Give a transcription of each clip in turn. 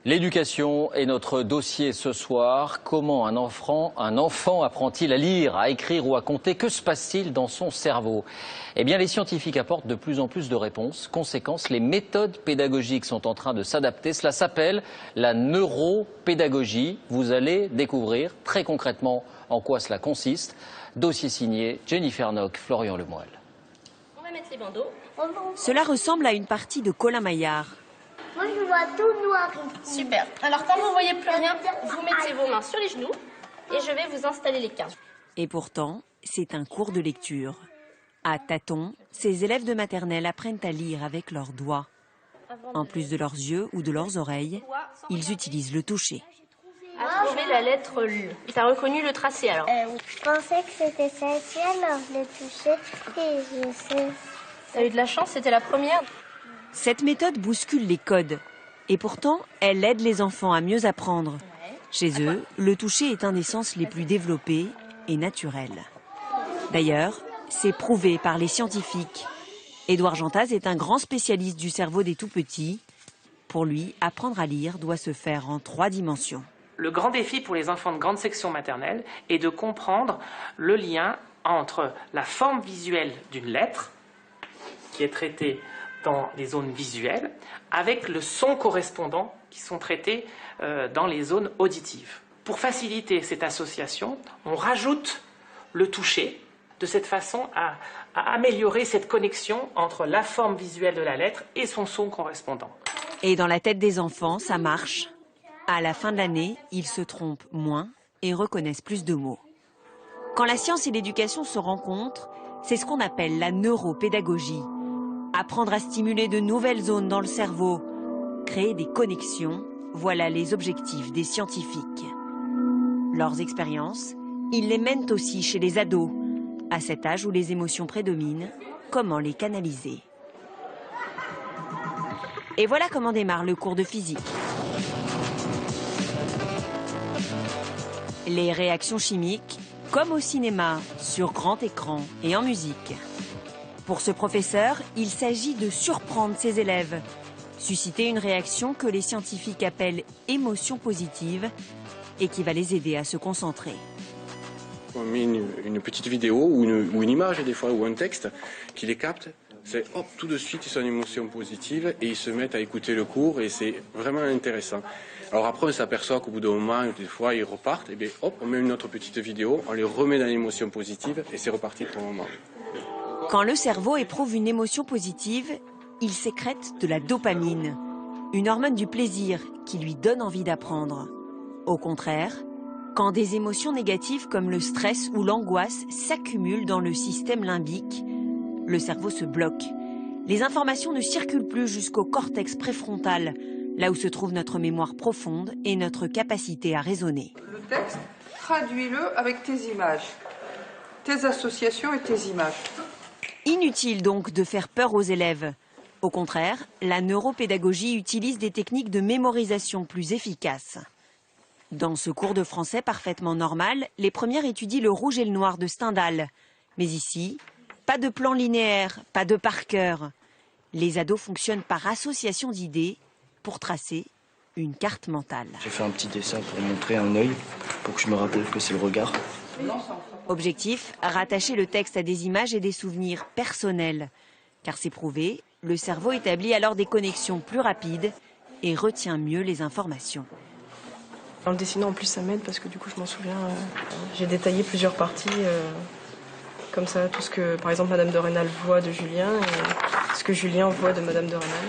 L'éducation est notre dossier ce soir. Comment un enfant apprend-il à lire, à écrire ou à compter? Que se passe-t-il dans son cerveau? Eh bien, les scientifiques apportent de plus en plus de réponses. Conséquence, les méthodes pédagogiques sont en train de s'adapter. Cela s'appelle la neuropédagogie. Vous allez découvrir très concrètement en quoi cela consiste. Dossier signé Jennifer Nock, Florian Lemoyle. On va mettre les bandeaux. Cela ressemble à une partie de Colin-Maillard. Moi, je vois tout noir ici. Super. Alors, quand vous ne voyez plus rien, vous mettez vos mains sur les genoux et je vais vous installer les cases. Et pourtant, c'est un cours de lecture. À tâtons, ces élèves de maternelle apprennent à lire avec leurs doigts. En plus de leurs yeux ou de leurs oreilles, ils utilisent le toucher. À trouver la lettre L. Tu as reconnu le tracé alors? Je pensais que c'était celle-ci, alors je l'ai touchée et je sais. Tu as eu de la chance, c'était la première. Cette méthode bouscule les codes. Et pourtant, elle aide les enfants à mieux apprendre. Chez eux, le toucher est un des sens les plus développés et naturels. D'ailleurs, c'est prouvé par les scientifiques. Édouard Jantaz est un grand spécialiste du cerveau des tout-petits. Pour lui, apprendre à lire doit se faire en 3 dimensions. Le grand défi pour les enfants de grande section maternelle est de comprendre le lien entre la forme visuelle d'une lettre, qui est traitée dans les zones visuelles, avec le son correspondant qui sont traités dans les zones auditives. Pour faciliter cette association, on rajoute le toucher de cette façon à améliorer cette connexion entre la forme visuelle de la lettre et son son correspondant. Et dans la tête des enfants, ça marche. À la fin de l'année, ils se trompent moins et reconnaissent plus de mots. Quand la science et l'éducation se rencontrent, c'est ce qu'on appelle la neuropédagogie. Apprendre à stimuler de nouvelles zones dans le cerveau, créer des connexions, voilà les objectifs des scientifiques. Leurs expériences, ils les mènent aussi chez les ados. À cet âge où les émotions prédominent, comment les canaliser? Et voilà comment démarre le cours de physique. Les réactions chimiques, comme au cinéma, sur grand écran et en musique. Pour ce professeur, il s'agit de surprendre ses élèves, susciter une réaction que les scientifiques appellent émotion positive et qui va les aider à se concentrer. On met une petite vidéo ou une image des fois ou un texte qui les capte, c'est hop, tout de suite ils sont en émotion positive et ils se mettent à écouter le cours et c'est vraiment intéressant. Alors après on s'aperçoit qu'au bout d'un moment, des fois ils repartent et bien hop, on met une autre petite vidéo, on les remet dans l'émotion positive et c'est reparti pour un moment. Quand le cerveau éprouve une émotion positive, il sécrète de la dopamine, une hormone du plaisir qui lui donne envie d'apprendre. Au contraire, quand des émotions négatives comme le stress ou l'angoisse s'accumulent dans le système limbique, le cerveau se bloque. Les informations ne circulent plus jusqu'au cortex préfrontal, là où se trouve notre mémoire profonde et notre capacité à raisonner. Le texte, traduis-le avec tes images, tes associations et tes images. Inutile donc de faire peur aux élèves. Au contraire, la neuropédagogie utilise des techniques de mémorisation plus efficaces. Dans ce cours de français parfaitement normal, les premières étudient le rouge et le noir de Stendhal. Mais ici, pas de plan linéaire, pas de par cœur. Les ados fonctionnent par association d'idées pour tracer une carte mentale. J'ai fait un petit dessin pour montrer un œil, pour que je me rappelle que c'est le regard. Objectif, rattacher le texte à des images et des souvenirs personnels. Car c'est prouvé, le cerveau établit alors des connexions plus rapides et retient mieux les informations. En le dessinant, en plus, ça m'aide parce que du coup, je m'en souviens. J'ai détaillé plusieurs parties, comme ça, tout ce que, par exemple, Madame de Rênal voit de Julien et ce que Julien voit de Madame de Rênal.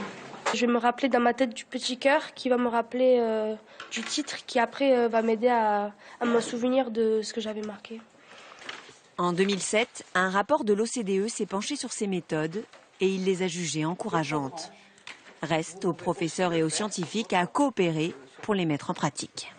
Je vais me rappeler dans ma tête du petit cœur qui va me rappeler du titre qui après va m'aider à me souvenir de ce que j'avais marqué. En 2007, un rapport de l'OCDE s'est penché sur ces méthodes et il les a jugées encourageantes. Reste aux professeurs et aux scientifiques à coopérer pour les mettre en pratique.